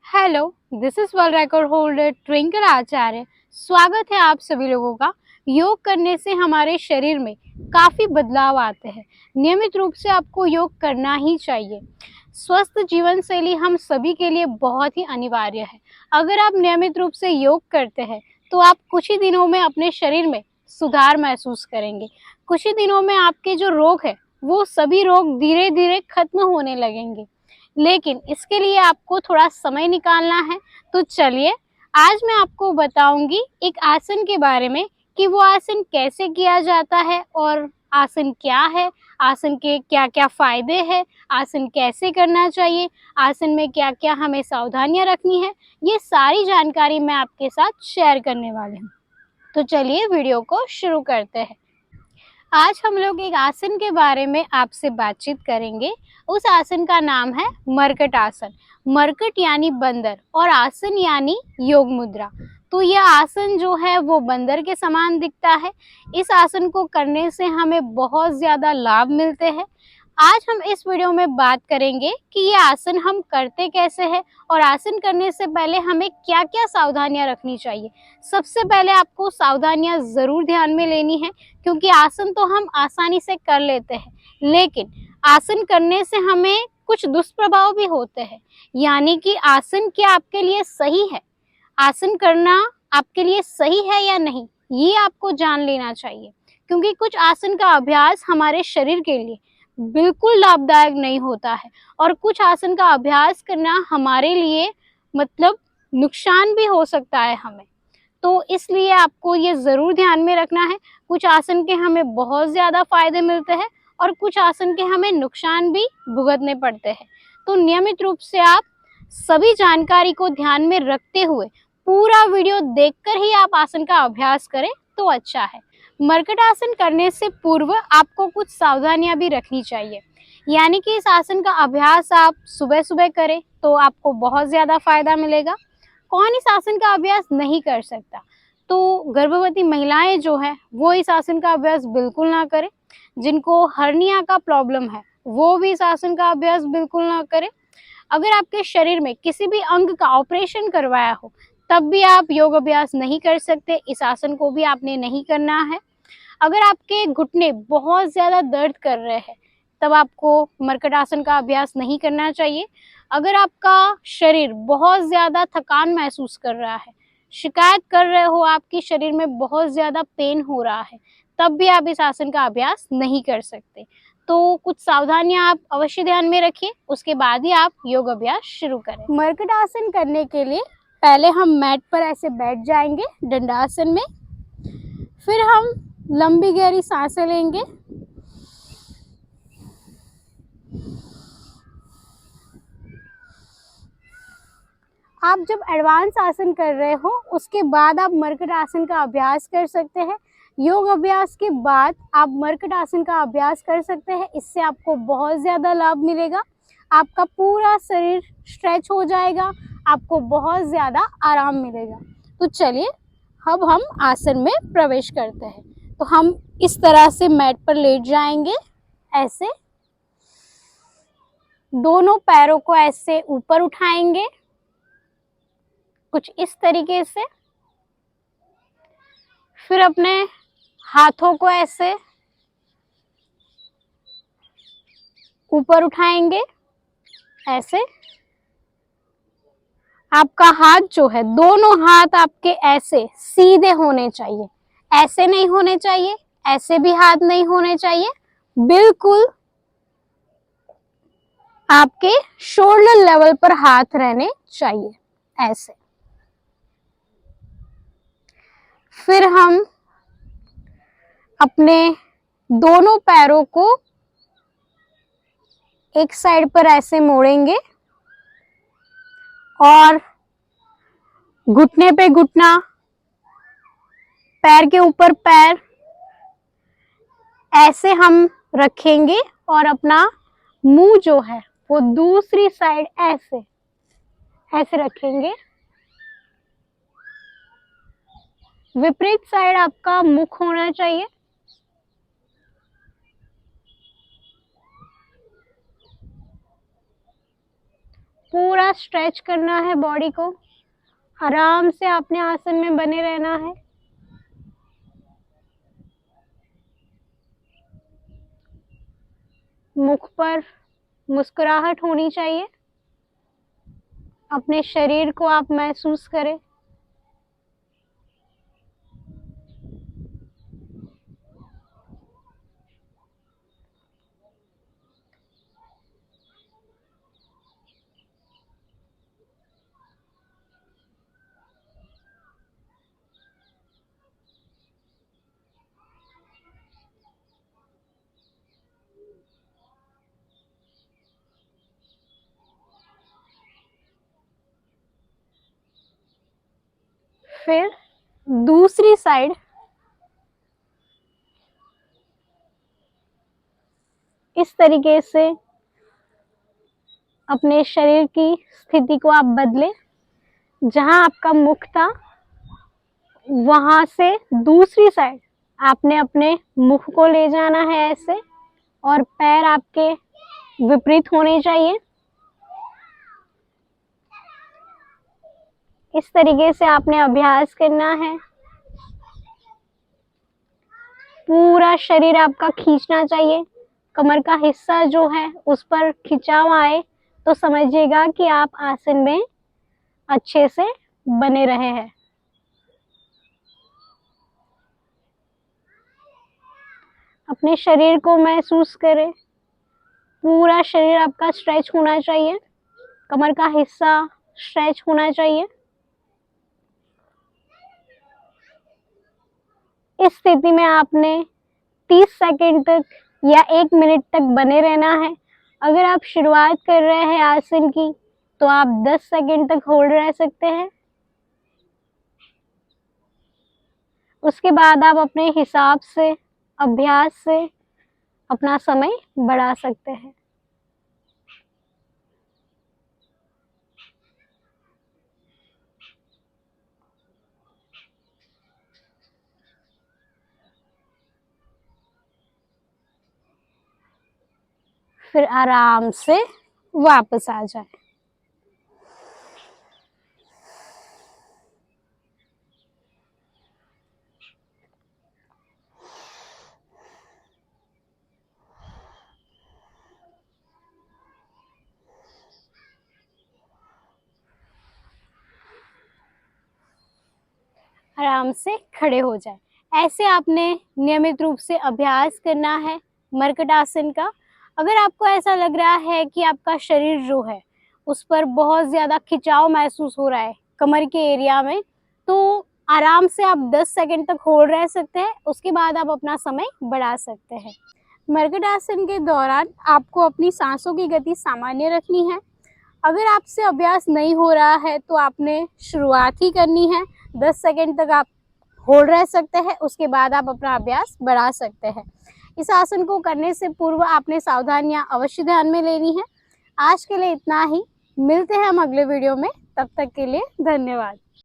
Hello, this is world record holder Twinkle Acharya. स्वागत है आप सभी लोगों का। योग करने से हमारे शरीर में काफ़ी बदलाव आते हैं। नियमित रूप से आपको योग करना ही चाहिए। स्वस्थ जीवन शैली हम सभी के लिए बहुत ही अनिवार्य है। अगर आप नियमित रूप से योग करते हैं तो आप कुछ ही दिनों में अपने शरीर में सुधार महसूस करेंगे। कुछ ही दिनों में आपके जो रोग है वो सभी रोग धीरे धीरे खत्म होने लगेंगे। लेकिन इसके लिए आपको थोड़ा समय निकालना है। तो चलिए, आज मैं आपको बताऊंगी एक आसन के बारे में कि वो आसन कैसे किया जाता है और आसन क्या है, आसन के क्या क्या फायदे हैं, आसन कैसे करना चाहिए, आसन में क्या क्या हमें सावधानियां रखनी है। ये सारी जानकारी मैं आपके साथ शेयर करने वाली हूँ। तो चलिए वीडियो को शुरू करते हैं। आज हम लोग एक आसन के बारे में आपसे बातचीत करेंगे। उस आसन का नाम है मरकट आसन। मरकट यानी बंदर और आसन यानी योग मुद्रा। तो यह आसन जो है वो बंदर के समान दिखता है। इस आसन को करने से हमें बहुत ज़्यादा लाभ मिलते हैं। आज हम इस वीडियो में बात करेंगे कि ये आसन हम करते कैसे हैं और आसन करने से पहले हमें क्या क्या सावधानियां रखनी चाहिए। सबसे पहले आपको सावधानियां ज़रूर ध्यान में लेनी है, क्योंकि आसन तो हम आसानी से कर लेते हैं, लेकिन आसन करने से हमें कुछ दुष्प्रभाव भी होते हैं। यानी कि आसन क्या आपके लिए सही है, आसन करना आपके लिए सही है या नहीं, ये आपको जान लेना चाहिए। क्योंकि कुछ आसन का अभ्यास हमारे शरीर के लिए बिल्कुल लाभदायक नहीं होता है और कुछ आसन का अभ्यास करना हमारे लिए मतलब नुकसान भी हो सकता है हमें। तो इसलिए आपको ये ज़रूर ध्यान में रखना है। कुछ आसन के हमें बहुत ज़्यादा फायदे मिलते हैं और कुछ आसन के हमें नुकसान भी भुगतने पड़ते हैं। तो नियमित रूप से आप सभी जानकारी को ध्यान में रखते हुए पूरा वीडियो देखकर ही आप आसन का अभ्यास करें तो अच्छा है। मरकट आसन करने से पूर्व आपको कुछ सावधानियां भी रखनी चाहिए। यानी कि इस आसन का अभ्यास आप सुबह सुबह करें तो आपको बहुत ज़्यादा फायदा मिलेगा। कौन इस आसन का अभ्यास नहीं कर सकता? तो गर्भवती महिलाएं जो है वो इस आसन का अभ्यास बिल्कुल ना करें। जिनको हर्निया का प्रॉब्लम है वो भी इस आसन का अभ्यास बिल्कुल ना करें। अगर आपके शरीर में किसी भी अंग का ऑपरेशन करवाया हो तब भी आप योग अभ्यास नहीं कर सकते। इस आसन को भी आपने नहीं करना है। अगर आपके घुटने बहुत ज़्यादा दर्द कर रहे हैं तब आपको मरकट आसन का अभ्यास नहीं करना चाहिए। अगर आपका शरीर बहुत ज़्यादा थकान महसूस कर रहा है, शिकायत कर रहे हो आपके शरीर में बहुत ज़्यादा पेन हो रहा है, तब भी आप इस आसन का अभ्यास नहीं कर सकते। तो कुछ सावधानियां आप अवश्य ध्यान में रखिए, उसके बाद ही आप योग अभ्यास शुरू करें। मरकट आसन करने के लिए पहले हम मैट पर ऐसे बैठ जाएंगे दंडासन में। फिर हम लंबी गहरी सांसें लेंगे। आप जब एडवांस आसन कर रहे हो उसके बाद आप मरकट आसन का अभ्यास कर सकते हैं। योग अभ्यास के बाद आप मरकट आसन का अभ्यास कर सकते हैं। इससे आपको बहुत ज़्यादा लाभ मिलेगा। आपका पूरा शरीर स्ट्रेच हो जाएगा, आपको बहुत ज़्यादा आराम मिलेगा। तो चलिए अब हम आसन में प्रवेश करते हैं। तो हम इस तरह से मैट पर लेट जाएंगे, ऐसे दोनों पैरों को ऐसे ऊपर उठाएंगे कुछ इस तरीके से। फिर अपने हाथों को ऐसे ऊपर उठाएंगे, ऐसे। आपका हाथ जो है, दोनों हाथ आपके ऐसे सीधे होने चाहिए, ऐसे नहीं होने चाहिए, ऐसे भी हाथ नहीं होने चाहिए, बिल्कुल आपके शोल्डर लेवल पर हाथ रहने चाहिए, ऐसे। फिर हम अपने दोनों पैरों को एक साइड पर ऐसे मोड़ेंगे और घुटने पे घुटना, पैर के ऊपर पैर, ऐसे हम रखेंगे और अपना मुंह जो है वो दूसरी साइड ऐसे ऐसे रखेंगे। विपरीत साइड आपका मुख होना चाहिए। पूरा स्ट्रेच करना है बॉडी को। आराम से आपने आसन में बने रहना है। मुख पर मुस्कुराहट होनी चाहिए। अपने शरीर को आप महसूस करें। फिर दूसरी साइड इस तरीके से अपने शरीर की स्थिति को आप बदलें। जहां आपका मुख था वहां से दूसरी साइड आपने अपने मुख को ले जाना है ऐसे, और पैर आपके विपरीत होने चाहिए। इस तरीके से आपने अभ्यास करना है। पूरा शरीर आपका खींचना चाहिए। कमर का हिस्सा जो है उस पर खिंचाव आए तो समझिएगा कि आप आसन में अच्छे से बने रहे हैं। अपने शरीर को महसूस करें। पूरा शरीर आपका स्ट्रेच होना चाहिए। कमर का हिस्सा स्ट्रेच होना चाहिए। इस स्थिति में आपने 30 सेकंड तक या 1 मिनट तक बने रहना है। अगर आप शुरुआत कर रहे हैं आसन की तो आप 10 सेकंड तक होल्ड रह सकते हैं। उसके बाद आप अपने हिसाब से अभ्यास से अपना समय बढ़ा सकते हैं। फिर आराम से वापस आ जाए। आराम से खड़े हो जाए। ऐसे आपने नियमित रूप से अभ्यास करना है मर्कट आसन का। अगर आपको ऐसा लग रहा है कि आपका शरीर जो है उस पर बहुत ज़्यादा खिंचाव महसूस हो रहा है कमर के एरिया में, तो आराम से आप 10 सेकंड तक होल्ड रह सकते हैं। उसके बाद आप अपना समय बढ़ा सकते हैं। मर्कट आसन के दौरान आपको अपनी सांसों की गति सामान्य रखनी है। अगर आपसे अभ्यास नहीं हो रहा है तो आपने शुरुआत ही करनी है। 10 सेकंड तक आप होल्ड रह सकते हैं। उसके बाद आप अपना अभ्यास बढ़ा सकते हैं। इस आसन को करने से पूर्व आपने सावधानियां अवश्य ध्यान में लेनी है। आज के लिए इतना ही। मिलते हैं हम अगले वीडियो में। तब तक के लिए धन्यवाद।